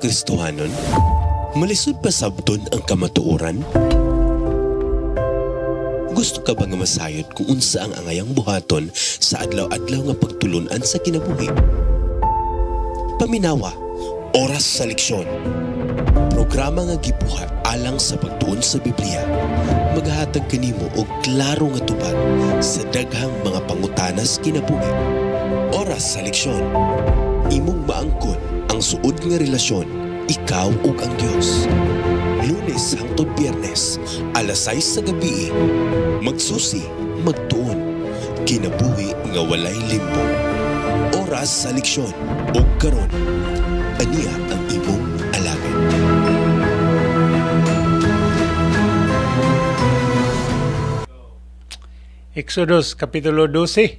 Kristohanon? Malisod pa sabton ang kamatuoran? Gusto ka ba nga masayod kung unsa ang angayang buhaton sa adlaw-adlaw nga pagtulunan sa kinabuhi? Paminawa, oras sa leksyon. Programa nga gibuhat alang sa pagtuon sa Biblia. Maghahatag kanimo og klaro nga tubag sa daghang mga pangutanas kinabuhi. Oras sa leksyon. Imong maangkon ang suod nga relasyon, ikaw ug ang Dios. Lunes hangtod Biyernes, alas 6 sa gabi. Magsusi, magtuon. Kinabuhi nga walay limbo. Oras sa leksyon. Ug karon, aniya ang imong alagad. Exodus Kapitulo 12,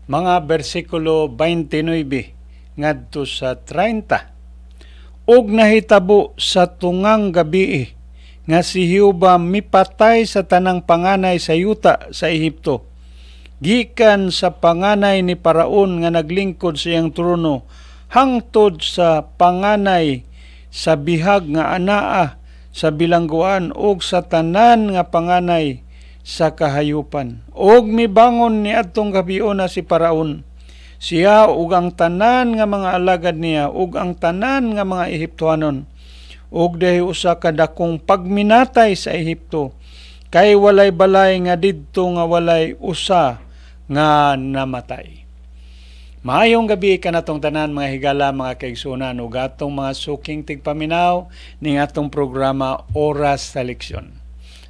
mga bersikulo 29 ngadto sa 30. Og nahitabo sa tungang gabi nga si Jehova mipatay sa tanang panganay sa yuta sa Ehipto. Gikan sa panganay ni Paraon nga naglingkod sa iyang trono hangtod sa panganay sa bihag nga anaa sa bilangguan og sa tanan nga panganay sa kahayupan. Og mibangon ni adtong gabion na si Paraon, siya ug ang tanan nga mga alagad niya ug ang tanan nga mga Ehiptohanon, ug dahi usa ka dakong pagminatay sa Ehipto, kay walay balay nga didto nga walay usa nga namatay. Maayong gabi kanatong tanan mga higala, mga kaigsunan, ug atong mga suking tigpaminaw ning atong programa Oras sa Leksyon.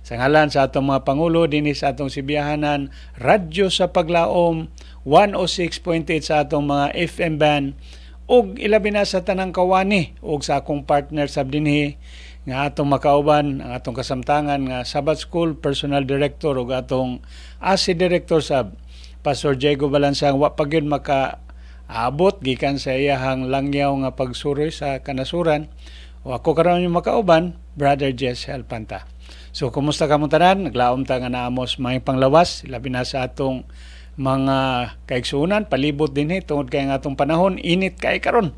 Sa ngalan sa atong mga pangulo dinhi sa atong sibiyahanan radyo sa Paglaom 106.8 sa atong mga FM band, ug ilabi na sa tanang kawani ug sa akong partner sab dinhi nga atong makauban ang atong kasamtangan nga Sabbath School Personal Director ug atong ASI Director sab Pastor Diego Balansang. Wa pa gyud makaabot gikan sa iyahang langyaw nga pagsuroy sa kanasuran, o ako karon yung makauban, Brother Jess Helpanta. So, kumusta ka mong tanan? Naglaom ta nga naamos mga panglawas, labi na sa atong mga kaigsunan, palibot din tungod kay nga atong panahon, init kay karon.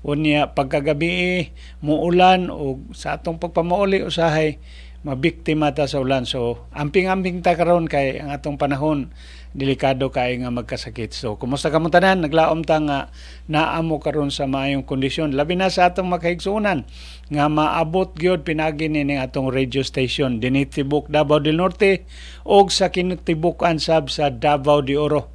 Unya pagkagabi muulan o sa atong pagpamauli usahay mabiktima ta sa ulan. So, amping-amping ta karon kay ang atong panahon delikado kay nga magkasakit. So, kumusta ka mong tanan? Naglaom ta nga naamo karon sa maayong kondisyon. Labi na sa atong makaigsunan nga maabot gyud pinagi ni atong radio station dinhi tibok Davao del Norte og sa kinatibukan sab sa Davao de Oro.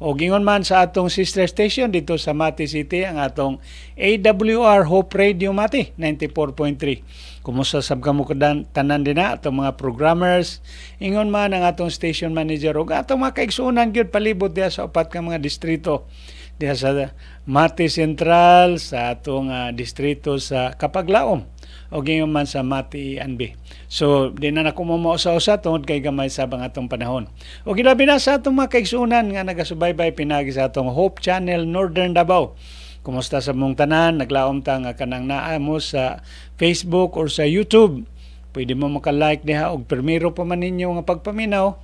O gingon man sa atong sister station dito sa Mati City, ang atong AWR Hope Radio Mati 94.3. Kumusta sab kamo tanan din na atong mga programmers, ingon man ang atong station manager ug atong mga kaigsunan gyud palibot diha sa upat ka mga distrito diha sa Mati Central, sa atong distrito sa Kapaglaom o gingon man sa Mati Anbi. So di na nako mausa-usa tungod kay gamay sa bang atong panahon. O gilabi na sa atong mga kaigsunan nga nagasubaybay pinagi sa atong Hope Channel Northern Davao. Kumusta sa mong tanan? Naglaom ta nga kanang naa mo sa Facebook or sa YouTube. Pwede mo maka-like diha og permiro pa man ninyo nga pagpaminaw.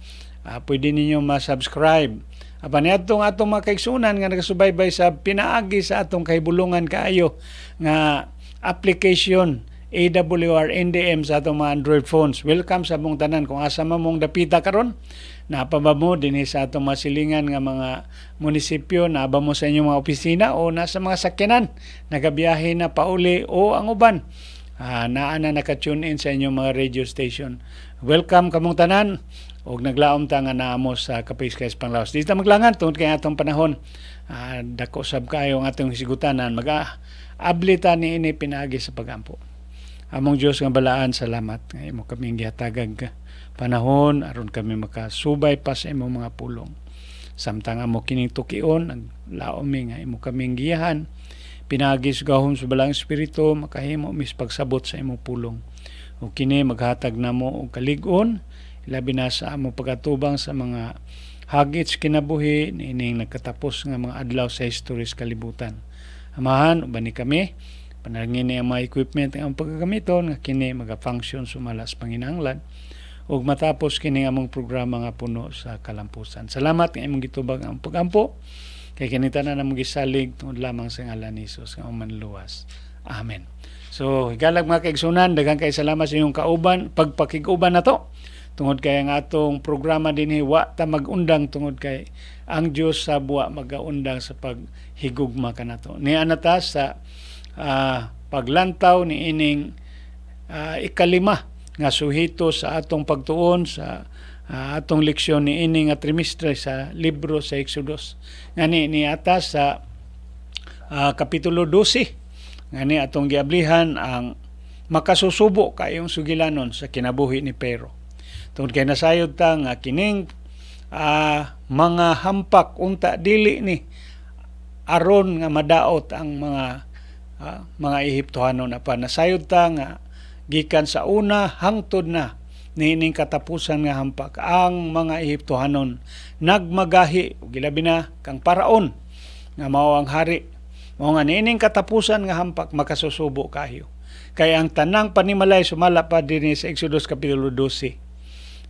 Pwede ninyo ma-subscribe. Apan atong mga kaigsunan nga nagasubaybay sa pinaagi sa atong kahibulungan kaayo nga application AWR NDM sa atong mga Android phones. Welcome sa mong tanan. Kung asa mong dapita karon, napaba mo dinhi sa atong masilingan nga mga munisipyo, naaba mo sa inyong mga opisina o nasa mga sakyanan, nagabiyahe na pauli o ang uban. Naa na naka-tune in sa inyong mga radio station. Welcome kamong tanan og naglaom ta nga naamo sa Kapiskayas Panglawas. Dito maglangan tungod kay atong panahon. Dako sab kayo ang atong hisigutanan. Mag-ablita ni ini pinaagi sa pagampo. Among Diyos nga balaan, salamat nga imo kaming gihatagag panahon aron kami makasubay pa sa imong mga pulong. Samtang amo kining tukion, naglaom nga imo kaming giyahan, pinagi sugahon sa balang espiritu, makahimo mis pagsabot sa imong pulong. O kini maghatag namo og kalig-on, labi na sa amo pagатubang sa mga hagits kinabuhi niining nagkatapos nga mga adlaw sa historis kalibutan. Amahan uban ni kami panalangin ni ang mga equipment ang pagkagamiton nga kini maga-function sumalas panginahanglan ug matapos kini among programa nga puno sa kalampusan. Salamat nga imong gitubag ang pagampo kay kini tanan namong gisalig tungod lamang sa ngalan ni Hesus nga manluwas. Amen. So higalag mga kaigsunan, daghang kay salamat sa inyong kauban, pagpakiguban nato. Tungod kay ang atong programa dinhi wa ta magundang tungod kay ang Dios sa buwa magaundang sa paghigugma kanato. Ni anata sa paglantaw ni ining ikalima nga suhito sa atong pagtuon sa atong leksyon ni ini nga trimestre sa libro sa Exodus. Ngani ni ata sa kapitulo 12 ngani atong giablihan ang makasusubo kayong sugilanon sa kinabuhi ni Pero. Tungod kay nasayod ta nga kining mga hampak unta dili ni aron nga madaot ang mga Ehiptohanon apan nasayod ta nga gikan sa una hangtod na niining katapusan nga hampak ang mga Ehiptohanon nagmagahi ug gilabi na kang Paraon nga mao ang hari. Mao nga niining katapusan nga hampak makasusubo kayo. Kay ang tanang panimalay sumala pa dinhi sa Exodus kapitulo 12.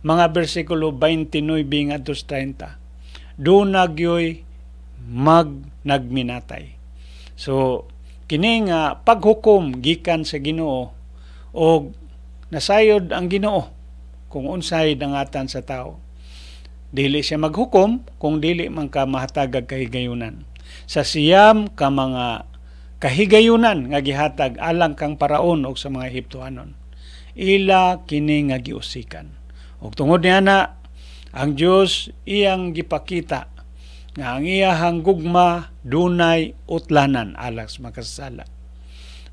Mga bersikulo 29 ngadto 30. Do nagyoy nagminatay. So kini nga paghukom gikan sa Ginoo o nasayod ang Ginoo kung unsay dangatan sa tao. Dili siya maghukom kung dili man ka mahatag kahigayunan. Sa siyam ka mga kahigayunan nga gihatag alang kang Paraon o sa mga Ehiptohanon, ila kini nga giusikan. Ug tungod niana ang Dios iyang gipakita nga ang iyahang gugma dunay utlanan alas makasala.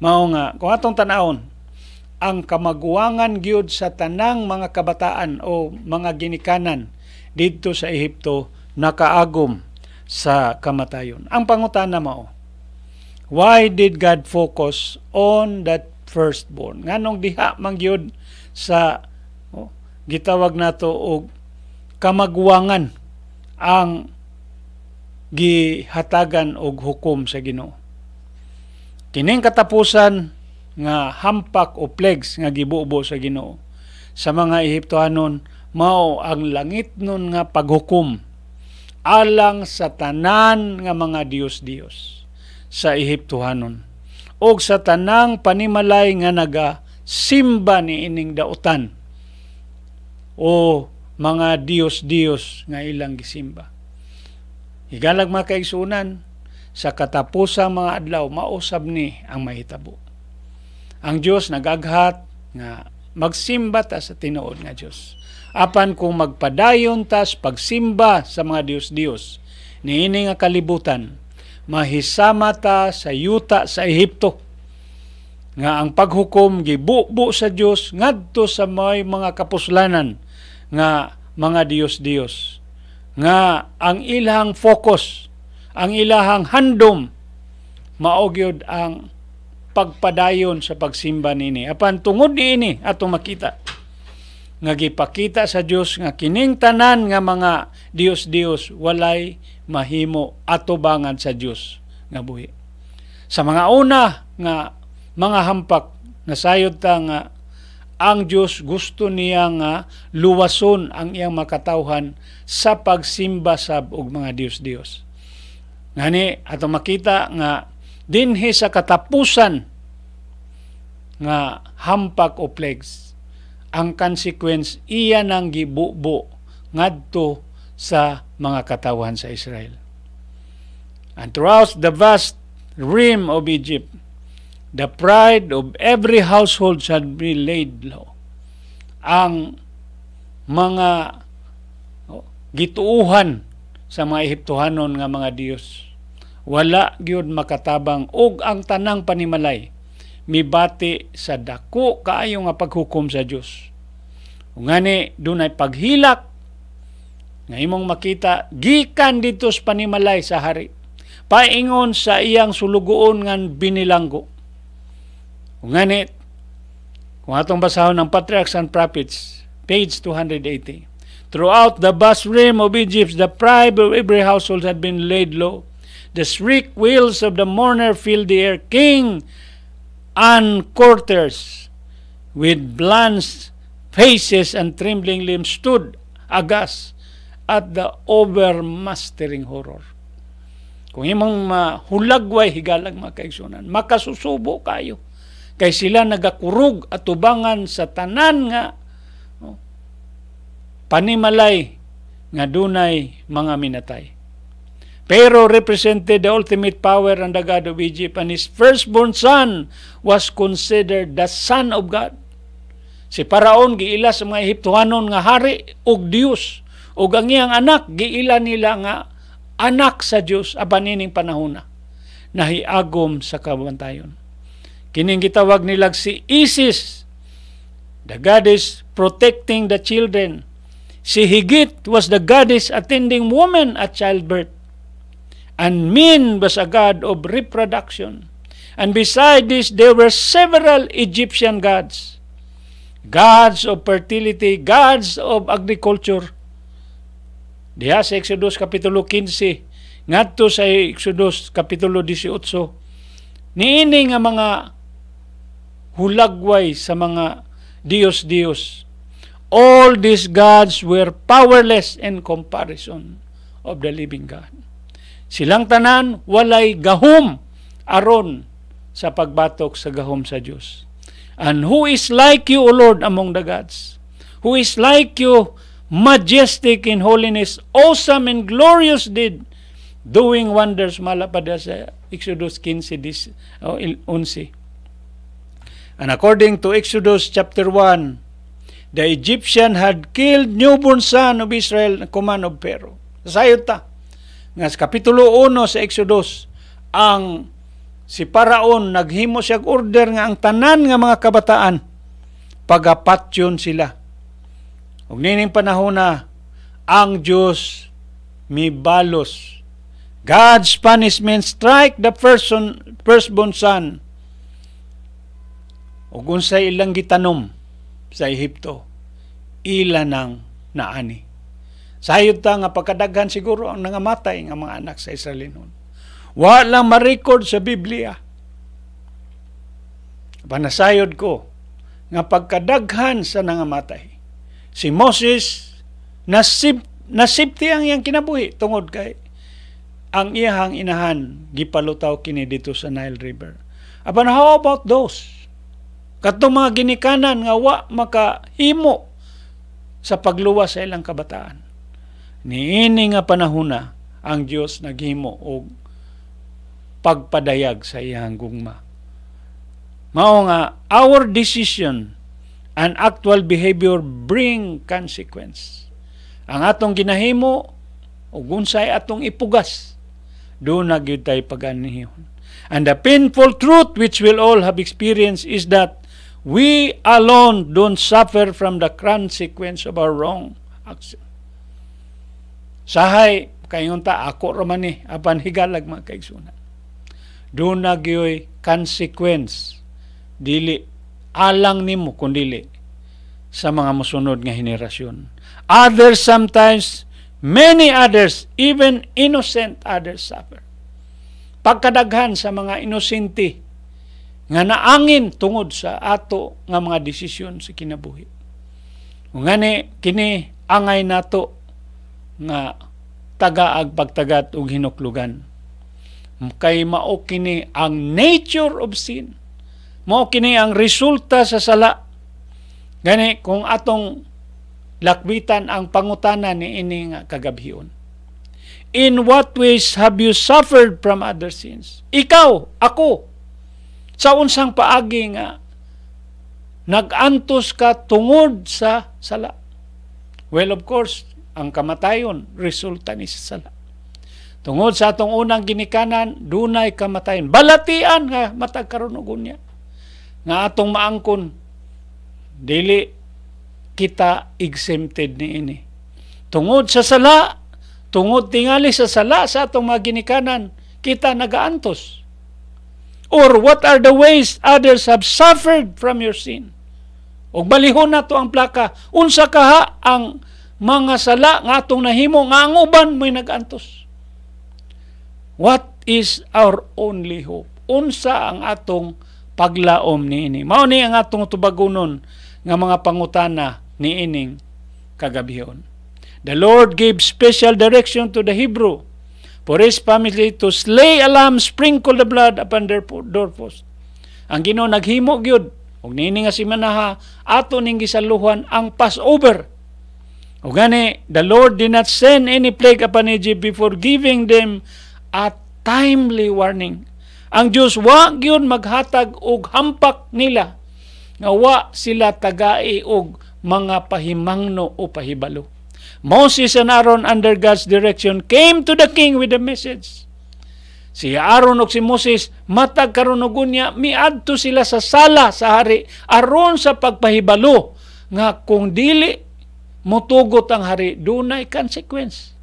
Mao nga kung atong tan-awon ang kamaguangan gyud sa tanang mga kabataan o mga ginikanan didto sa Ehipto nakaagom sa kamatayon. Ang pangutana mao, why did God focus on that firstborn? Nganong diha man gyud sa gitawag nato og kamaguangan ang gihatagan og hukom sa Ginoo. Kining katapusan nga hampak o plagues nga gibubo sa Ginoo sa mga Ehiptohanon mao ang langit nun nga paghukom alang sa tanan nga mga Dios sa Ehiptohanon o sa tanang panimalay nga nagasimba ni ining dautan o mga Dios nga ilang gisimba. Higalag mga kaigsunan, sa katapusang mga adlaw mausab ni ang mahitabo. Ang Dios nagaghat nga magsimba ta sa tinuod nga Dios. Apan kung magpadayon tas pagsimba sa mga Dios niini nga kalibutan, mahisama ta sa yuta sa Ehipto nga ang paghukom gibubo sa Dios ngadto sa may mga kapuslanan nga mga Dios nga ang ilang focus, ang ilahang handom mao gyud ang pagpadayon sa pagsimba nini. Apan tungod niini atong makita nga gipakita sa Dios nga kining tanan nga mga Dios walay mahimo atubangan sa Dios nga buhi. Sa mga una nga mga hampak nasayod ta nga ang Dios gusto niya nga luwason ang iyang makatawhan sa pagsimba sab og mga Dios. Ngani atong makita nga dinhi sa katapusan nga hampak o plagues, ang consequence iya nang gibubo ngadto sa mga katawhan sa Israel. And throughout the vast rim of Egypt, the pride of every household shall be laid low. Ang mga gituuhan sa mga Ehiptohanon nga mga Dios wala gyud makatabang og ang tanang panimalay mibati sa dako kaayo nga paghukom sa Dios. Ungani dunay paghilak nga imong makita gikan dito sa panimalay sa hari paingon sa iyang sulugoon nga binilanggo. Ungani kung atong basahon ng Patriarchs and Prophets page 280, throughout the vast rim of Egypt the pride of every household had been laid low. The shriek wails of the mourner filled the air. King and courtiers with blanched faces and trembling limbs stood aghast at the overmastering horror. Kung imong mahulagway higalag mga kaigsunan, makasusubo kayo kay sila nagakurog at tubangan sa tanan nga panimalay nga dunay mga minatay. Pero represented the ultimate power and the God of Egypt, and his firstborn son was considered the son of God. Si Paraon giila sa mga Ehiptohanon nga hari ug Dios, ug ang iyang anak giila nila nga anak sa Dios apan ining panahona nahiagom sa kabantayon. Kining gitawag nila si Isis, the goddess protecting the children. Si Higit was the goddess attending women at childbirth. And Min was a god of reproduction. And beside this, there were several Egyptian gods. Gods of fertility, gods of agriculture. Diha sa Exodus Kapitulo 15, ngadto sa Exodus Kapitulo 18, niini nga mga hulagway sa mga Diyos-Diyos. All these gods were powerless in comparison of the living God. Silang tanan walay gahom aron sa pagbatok sa gahom sa Dios. And who is like you, O Lord, among the gods? Who is like you, majestic in holiness, awesome and glorious deed, doing wonders, malapada sa Exodus 15:11. And according to Exodus chapter 1, the Egyptian had killed newborn son of Israel na command of Pharaoh. Sayot ta nga sa Kapitulo 1 sa Exodus, ang si Paraon naghimo siya order nga ang tanan nga mga kabataan pagapatyon sila. Ug nining panahon na ang Dios mibalos. God's punishment strike the firstborn son. Ug unsay ilang gitanom sa Ehipto, ila nang naani. Sayod ta nga pagkadaghan siguro ang nangamatay nga mga anak sa Israel noon. Walang ma-record sa Biblia. Panasayod ko nga pagkadaghan sa nangamatay, si Moses nasipti ang iyang kinabuhi tungod kay ang iyang inahan gipalutaw kini dito sa Nile River. Apan how about those? Katong mga ginikanan nga wa makahimo sa pagluwas sa ilang kabataan. Niini nga panahona ang Dios naghimo og pagpadayag sa iyang gugma. Mao nga our decision and actual behavior bring consequence. Ang atong ginahimo ug unsay atong ipugas, doon na gyud tay pag-anihon. And the painful truth which we'll all have experienced is that we alone don't suffer from the consequence of our wrong action. Sahay, kayon ta, ako raman ni, apan higalag mga kaigsunan. Doon na gyoy consequence, dili, alang nimo kundili sa mga musunod nga henerasyon. Others sometimes, many others, even innocent others suffer. Pagkadaghan sa mga inosente nga naangin tungod sa ato nga mga desisyon sa kinabuhi. Ngani kini angay nato nga tagaag pagtagat ug hinuklugan. Kay mao kini ang nature of sin. Mao kini ang resulta sa sala. Gani kung atong lakbitan ang pangutana ni ini nga kagabhion. In what ways have you suffered from other sins? Ikaw, ako, sa unsang paagi nga nagantos ka tungod sa sala. Well, of course, ang kamatayon resulta ni sa sala. Tungod sa atong unang ginikanan, dunay kamatayon. Balatian nga matag karon og unya. Nga atong maangkon dili kita exempted niini. Tungod sa sala, tungod tingali sa sala sa atong mga ginikanan, kita nagaantos. Or what are the ways others have suffered from your sin? Og balihon nato ang plaka, unsa kaha ang mga sala nga atong nahimo nga ang uban mo'y nag-antos. What is our only hope? Unsa ang atong paglaom niini? Mao ni ang atong tubagonon nga mga pangutana niining kagabihon. The Lord gave special direction to the Hebrew for his family to slay a lamb, sprinkle the blood upon their doorpost. Ang Ginoo naghimo gyud og niini nga si Manaha ato ning gisaluhan ang Passover. O gani, the Lord did not send any plague upon Egypt before giving them a timely warning. Ang Diyos wa gyud maghatag og hampak nila nga wa sila tagai og mga pahimangno o pahibalo. Moses and Aaron under God's direction came to the king with the message. Si Aaron o si Moses matag karon og unya miadto sila sa sala sa hari aron sa pagpahibalo nga kung dili motugot ang hari dunay consequence.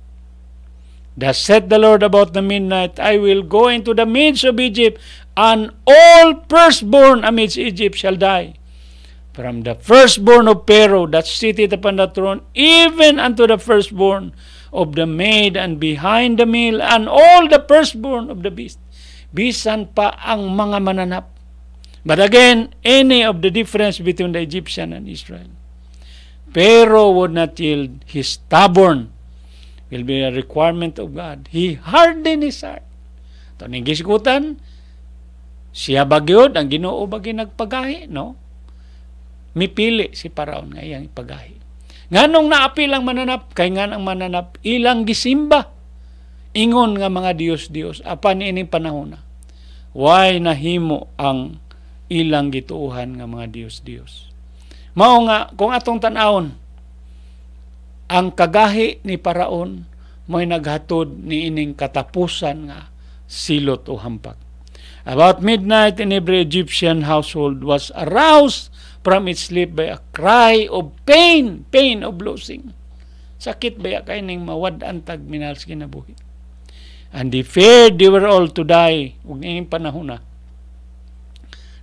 Thus said the Lord about the midnight, I will go into the midst of Egypt, and all firstborn amidst Egypt shall die. From the firstborn of Pharaoh that sitteth upon the throne, even unto the firstborn of the maid and behind the mill, and all the firstborn of the beast. Bisan pa ang mga mananap. But again, any of the difference between the Egyptian and Israel. Pharaoh would not yield. His stubborn will be a requirement of God. He hardened his heart. Ito ning gisgutan, siya bagyod, ang Ginoo bagi nagpagahi, no? Mipili si Paraon nga iyang ipagahi. Nganong naapil ang mananap, kay nga ang mananap ilang gisimba. Ingon nga mga Dios-Dios, apan ining panahon na. Why nahimo ang ilang gituuhan nga mga Dios-Dios? Mao nga, kung atong tanawon, ang kagahi ni Paraon mo'y naghatod ni ining katapusan nga silot o hampak. About midnight, in every Egyptian household was aroused from its sleep by a cry of pain of losing. Sakit ba kay ning mawad-an tag minals kinabuhi. And they feared they were all to die. Ug ining panahon na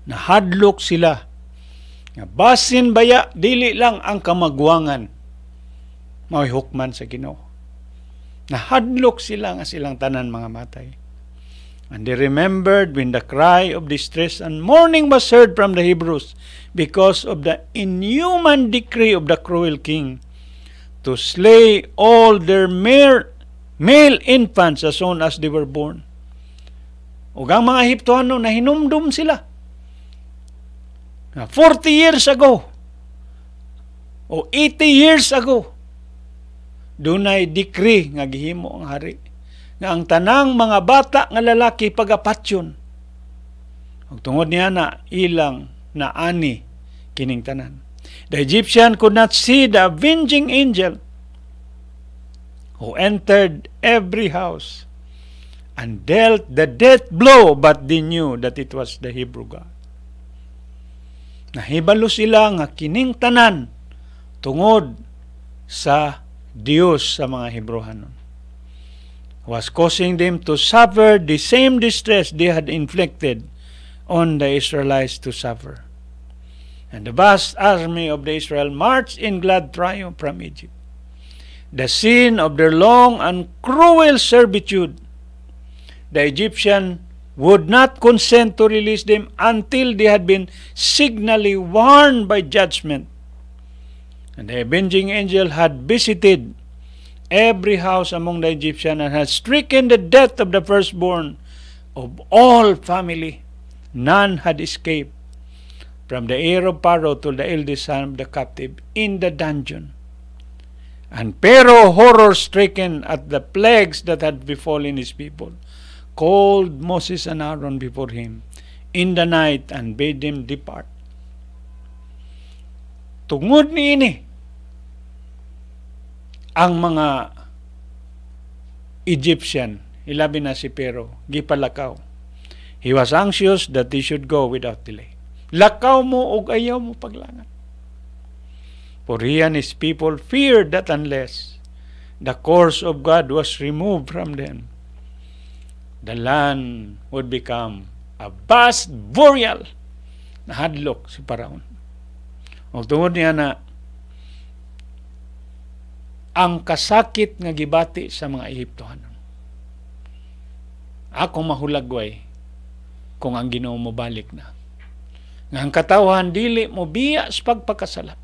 nahadlok sila nga basin baya dili lang ang kamagwangan mao'y hukman sa Ginoo. Nahadlok sila nga silang tanan mga matay. And they remembered when the cry of distress and mourning was heard from the Hebrews because of the inhuman decree of the cruel king to slay all their male infants as soon as they were born. Ug ang mga Ehiptohano na hinumdum sila. 40 years ago o 80 years ago, dunay decree nga gihimo ang hari nga ang tanang mga bata nga lalaki pagapatyon. Ug tungod niya na ilang na ani kining tanan. The Egyptian could not see the avenging angel who entered every house and dealt the death blow, but they knew that it was the Hebrew God. Nahibalo sila nga kining tanan tungod sa Dios sa mga Hebrewanon was causing them to suffer the same distress they had inflicted on the Israelites to suffer. And the vast army of the Israel marched in glad triumph from Egypt. The scene of their long and cruel servitude, the Egyptian would not consent to release them until they had been signally warned by judgment. And the avenging angel had visited every house among the Egyptians and had stricken the death of the firstborn of all family. None had escaped, from the heir of Pharaoh to the eldest son of the captive in the dungeon. And Pharaoh, horror-stricken at the plagues that had befallen his people, called Moses and Aaron before him in the night and bade them depart. Tungod niini ang mga Egyptian, ilabi na si Pharaoh, gipalakaw. He was anxious that they should go without delay. Lakaw mo og ayaw mo paglangan. For he and his people feared that unless the curse of God was removed from them, the land would become a vast burial. Nahadlok si Paraon. O tungod niya na ang kasakit nga gibati sa mga Ehiptohano. Ako mahulagway kung ang Ginoo mo balik na. Nga ang katawhan dili mo biya sa pagpakasala.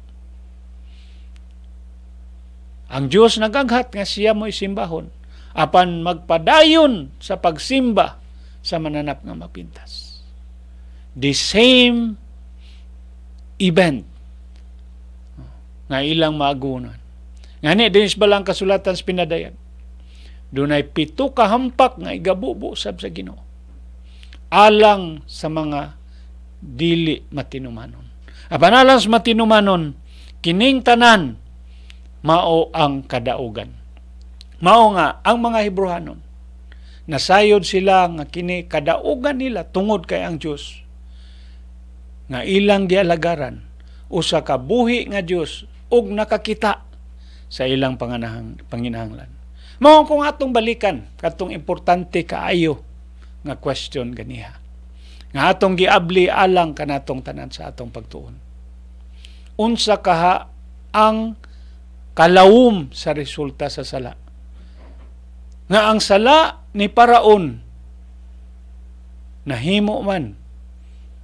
Ang Diyos nagaghat nga siya mo isimbahon apan magpadayon sa pagsimba sa mananap nga mapintas. the same event nga ilang maagunan. Ngani dinis balang kasulatan sa pinadayan. Dunay 7 ka hampak nga igabubo sab sa Ginoo alang sa mga dili matinumanon. Apan alang sa matinumanon, kining tanan mao ang kadaugan. Mao nga ang mga Hebrehanon nasayod sila nga kini kadaugan nila tungod kay ang Dios nga ilang gialagaran usa ka buhi nga Dios ug nakakita sa ilang panginahanglan. Mao kung atong balikan katong importante kaayo nga question ganiha. Nga atong giabli alang kanatong tanan sa atong pagtuon. Unsa kaha ang kalawom sa resulta sa sala? Nga ang sala ni Paraon nahimo man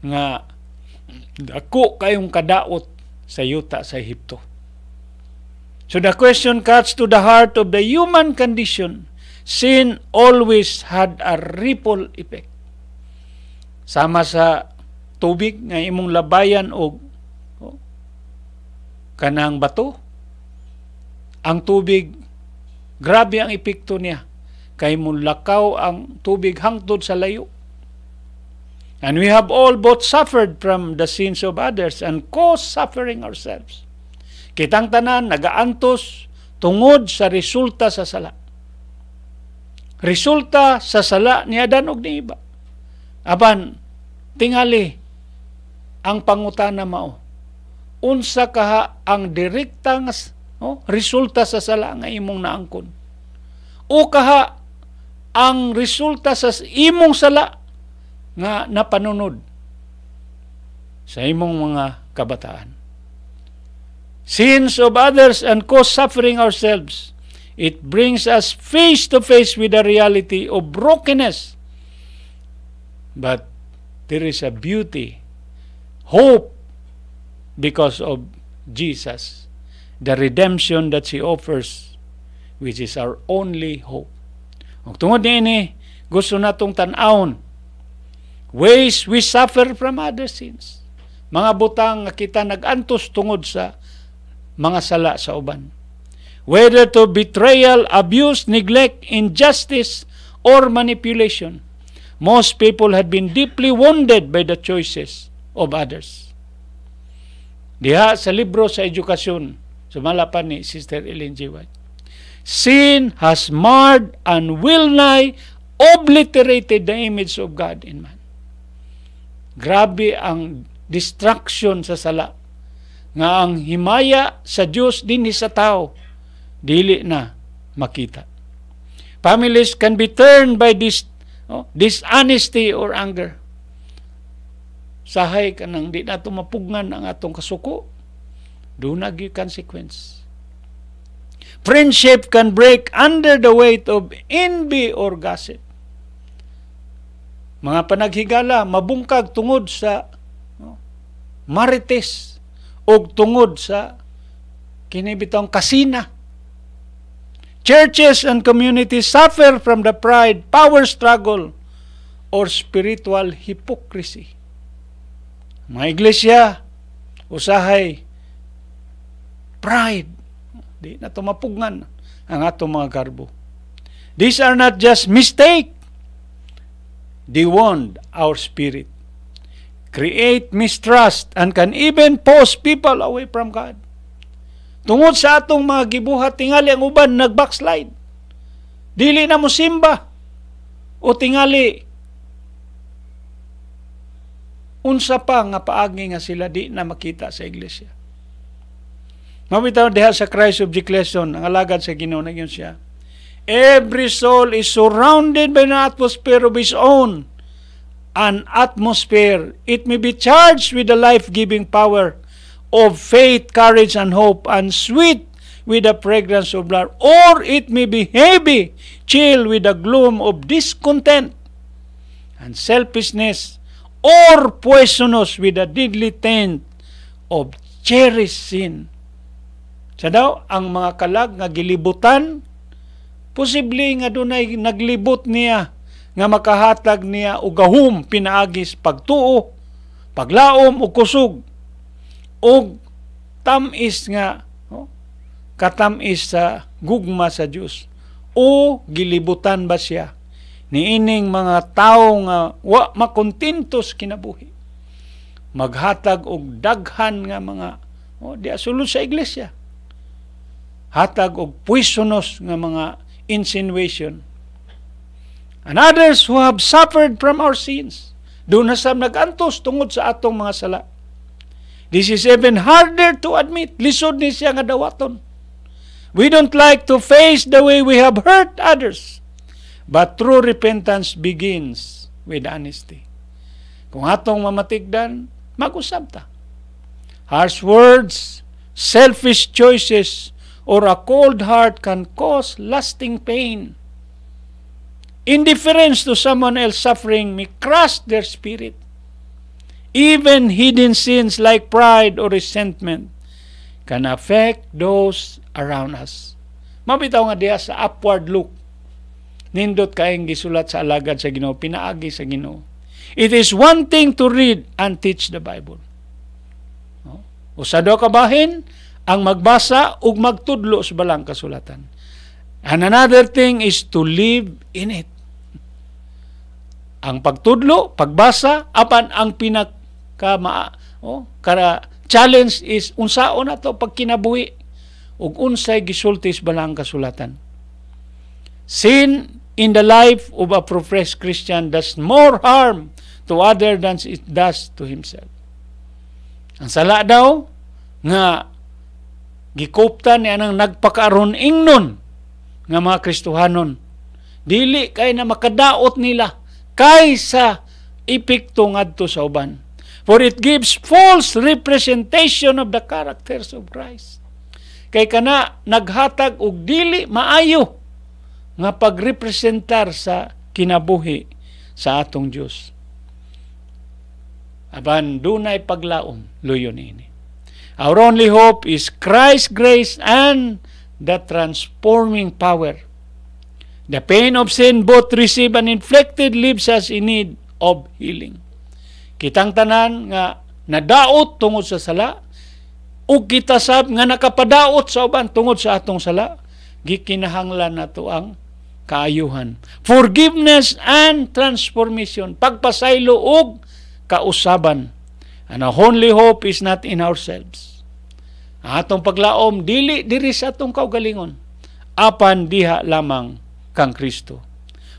nga dako kayong kadaot sa yuta sa Ehipto. So the question cuts to the heart of the human condition. Sin always had a ripple effect. Sama sa tubig nga imong labayan og kanang bato. Ang tubig, grabe ang epekto niya. Kay mulakaw ang tubig hangtod sa layo. And we have all both suffered from the sins of others and caused suffering ourselves. Kitang tanan nagaantos tungod sa resulta sa sala. Resulta sa sala ni Adan ug ni Eva. Apan tingali ang pangutana mao. Unsa kaha ang direktang resulta sa sala nga imong naangkon? O kaha ang resulta sa imong sala nga napanunod sa imong mga kabataan? Sins of others and cause suffering ourselves. It brings us face to face with the reality of brokenness. But there is a beauty, hope, because of Jesus, the redemption that He offers, which is our only hope. Kung tungod niini, gusto natong tan-awon ways we suffer from other sins. Mga butang nga kita nagantos tungod sa mga sala sa uban. Whether to betrayal, abuse, neglect, injustice, or manipulation, most people had been deeply wounded by the choices of others. Diha sa libro sa edukasyon, sumalapan ni Sister Ellen G. White, sin has marred and will nigh obliterated the image of God in man. Grabe ang distraction sa sala. Nga ang himaya sa Dios dinhi sa tao dili na makita. Families can be turned by dishonesty or anger. Sahay kanang di nato mapugnan ang atong kasuko, dunag yung consequence. Friendship can break under the weight of envy or gossip. Mga panaghigala mabungkag tungod sa marites og tungod sa kinibitang kasina. Churches and communities suffer from the pride, power struggle, or spiritual hypocrisy. Mga iglesia, usahay, pride. Di na ito mapugnan ang atong mga garbo. These are not just mistake. They wound our spirit, create mistrust, and can even push people away from God. Tungod sa atong mga gibuhat, tingali ang uban nag-backslide. Dili na mo simba. O tingali, unsa pa nga paagi nga sila di na makita sa iglesia. Mabitaw diha sa Christ Object Lesson, ang alagad sa Ginoo na yun siya. Every soul is surrounded by an atmosphere of his own. An atmosphere, it may be charged with the life-giving power of faith, courage, and hope, and sweet with the fragrance of love. Or it may be heavy, chill with the gloom of discontent and selfishness, or poisonous with the deadly taint of cherished sin. Sa daw, ang mga kalag nga gilibutan, posible nga dunay naglibot niya nga makahatag niya og gahum pinaagis pagtuo paglaom o kusog o tamis nga katamis sa gugma sa Dios, o gilibutan ba siya niining mga tao nga wa makontentos kinabuhi, maghatag og daghan nga mga di sulod sa iglesia, hatag og poisonous nga mga insinuation, and others who have suffered from our sins, doon na sab nagantos tungod sa atong mga sala. This is even harder to admit. Lisod ni siya nga dawaton. We don't like to face the way we have hurt others. But true repentance begins with honesty. Kung atong mamatigdan, mag-usab ta. Harsh words, selfish choices, or a cold heart can cause lasting pain. Indifference to someone else suffering may crush their spirit. Even hidden sins like pride or resentment can affect those around us. Mabitaw nga diya sa upward look. Nindot kayong gisulat sa alagad sa Ginoo, pinaagi sa Ginoo. It is one thing to read and teach the Bible. Usado ka bahin ang magbasa ug magtudlo sa balang kasulatan. And another thing is to live in it. Ang pagtudlo, pagbasa, apan ang challenge is unsaon nato pagkinabuhi ug unsay gisulti sa balang kasulatan. Sin in the life of a professed Christian does more harm to other than it does to himself. Ang sala daw nga gikoptan niya nang nagpakaroon ingnon nga mga Kristohanon, dili kay na makadaot nila kaysa epekto ngadto sa uban. For it gives false representation of the characters of Christ. Kay kana naghatag og dili maayo nga pagrepresentar sa kinabuhi sa atong Dios. Aban dunay paglaom, luyon ini. Our only hope is Christ's grace and the transforming power. The pain of sin, both received and inflicted, leaves us in need of healing. Kitang tanan nga nadaot tungod sa sala, ug kita sab nga nakapadaot sa uban tungod sa atong sala, gikinahanglan nato ang kaayuhan, forgiveness and transformation, pagpasaylo ug kausaban. And our only hope is not in ourselves. Ang atong paglaom dili diri sa atong kaugalingon, apan diha lamang kang Kristo.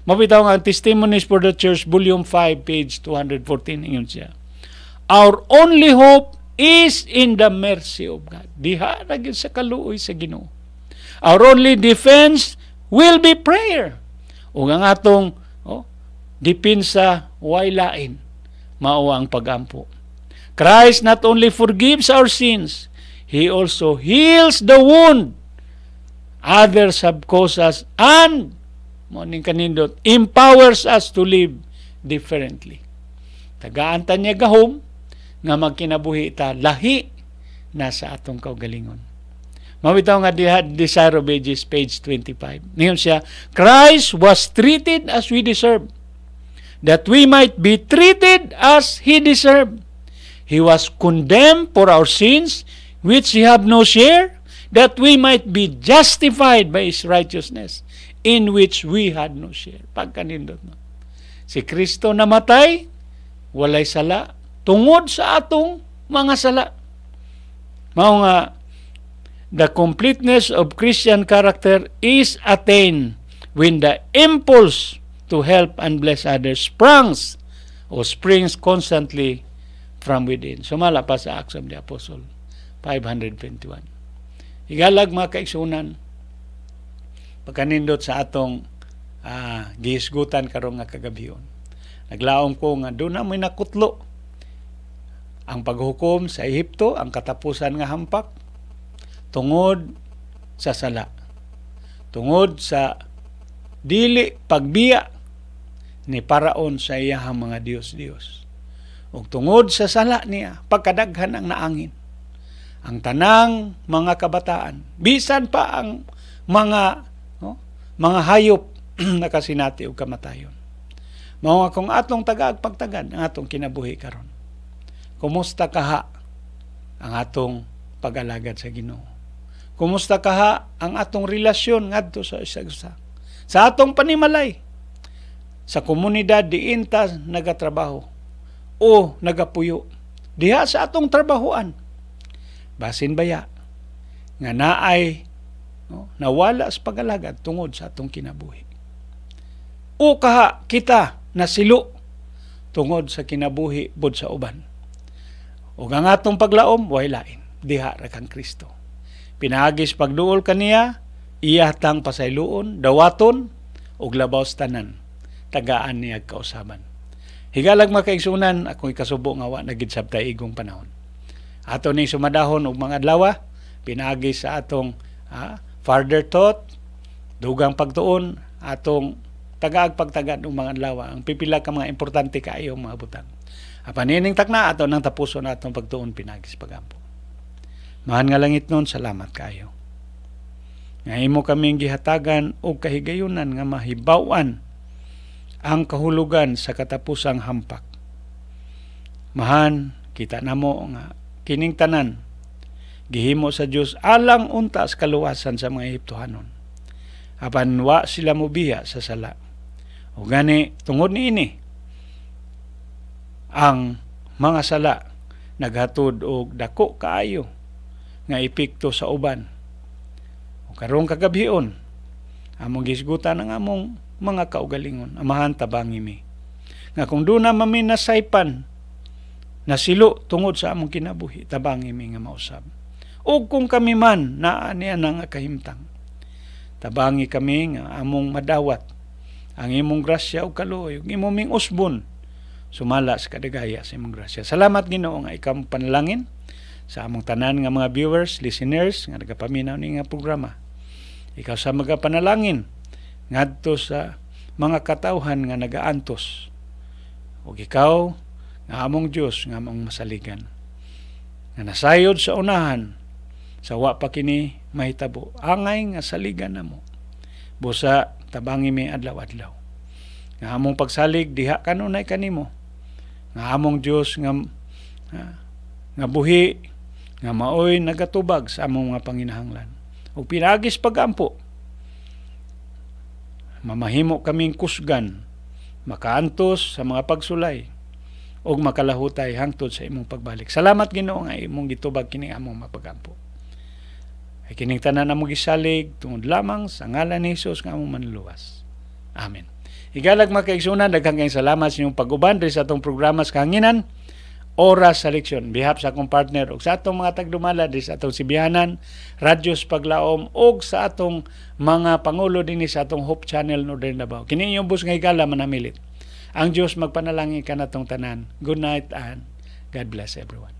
Mabitaw nga Testimonies for the Church, Volume 5, page 214, ingon siya. Our only hope is in the mercy of God. Diha ra gyud sa kaluoy sa Ginoo. Our only defense will be prayer. Ug ang atong depensa way lain mao ang pagampo. Christ not only forgives our sins, He also heals the wound others have caused us and morning kanindot empowers us to live differently. Tagaan ta niya gahom nga magkinabuhi ta lahi na sa atong kaugalingon. Mabitaw nga diha Desire of Ages, page 25. Ngayon siya, Christ was treated as we deserve, that we might be treated as He deserved. He was condemned for our sins, which He have no share, that we might be justified by His righteousness, in which we had no share. Pagkanindot no. Si Kristo namatay, walay sala, tungod sa atong mga sala. Mao nga, the completeness of Christian character is attained when the impulse to help and bless others springs constantly from within. Sumala pa sa Acts of the Apostle 521. Igalag mga kaigsunan, pagkanindot sa atong gihisgutan karong nga kagabion. Naglaom ko nga doon na may nakutlo ang paghukom sa Ehipto, ang katapusan nga hampak, tungod sa sala, tungod sa dili pagbiya ni Paraon sa iyahang mga Diyos-Diyos, ug tungod sa sala niya pagkadaghan ang naangin ang tanang mga kabataan, bisan pa ang mga hayop na kasinati og kamatayon. Mao nga kung atong tagaag pagtagad ang atong kinabuhi karon. Kumusta kaha ang atong pag-alagad sa Ginoo? Kumusta kaha ang atong relasyon ngadto sa isa-usa? Sa atong panimalay, sa komunidad diin ta nagatrabaho o nagapuyo, diha sa atong trabahoan, basin baya nga naay nawala sa pag-alagad tungod sa atong kinabuhi. O kaha kita nasilo tungod sa kinabuhi bud sa uban. O ang atong paglaom, way lain, diha ra kang Kristo. Pinagis pagduol kaniya, iya tang pasayloon, dawaton, ug labaw sa tanan, tagaan niya kausaban. Higalag makaigsunan, akong ikasubo nga wa nagid sabtay igong panahon. Ato ning sumadahon og mga adlaw, pinagis sa atong further thought, dugang pagtuon, atong tagaag pagtagad ng mga adlaw. Ang pipila ka mga importante kaayo mga butang. Apanining takna ato nang tapuson atong pagtuon pinagis pagampo. Mahan nga langit nun, salamat kaayo. Nga imo kaming gihatagan o kahigayunan nga mahibawan ang kahulugan sa katapusang hampak. Mahan, kita namo nga kining tanan gihimo sa Dios alang unta sa kaluwasan sa mga Ehiptohanon. Apan wa sila mobiya sa sala. O gani tungod niini ang mga sala naghatod og dako kaayo nga epekto sa uban. O karong kagabhion, among gisgutan ang among mga kaugalingon, amahan tabangi mi. Nga kung doon na maminasaypan, nasilo tungod sa among kinabuhi, tabangi mi nga mausab. O kung kami man naa niya nga kahimtang, tabangi kami nga among madawat, ang imong grasya o kaluoy, ang imong ming usbon, sumala sa kadagaya sa imong grasya. Salamat Ginoo nga ikaw panalangin sa among tanan nga mga viewers, listeners nga nagapaminaw ni nga programa. Ikaw sa mga panalangin ngadto sa mga katawhan nga nagaantos. Ug ikaw nga among Dios nga among masaligan. Nga nasayod sa unahan sa wa pa kini mahitabo. Angay nga saligan namo. Busa tabangi mi adlaw-adlaw. Nga among pagsalig diha kanunay kanimo. Nga among Dios nga buhi nga maoy nagatubag sa among mga panginahanglan. O pinagis pagampo, mamahimo kaming kusgan, makaantos sa mga pagsulay, o makalahutay hangtod sa imong pagbalik. Salamat Ginoo nga imong gitubag kining among mapagampo. Ay kining tanan among gisalig, tungod lamang sa ngalan ni Hesus nga among manluwas. Amen. Higalag makaigsunan, daghang kayong salamat sa inyong pag-uban sa atong programa sa Kahanginan, Oras sa Leksyon. Bihap sa akong partner o sa atong mga tagdumala sa atong Sibihanan, Radyos Paglaom o sa atong mga pangulo din sa atong Hope Channel Northern Davao. Kini inyong bus nga higala manamilit. Ang Diyos magpanalangin ka natong tanan. Good night and God bless everyone.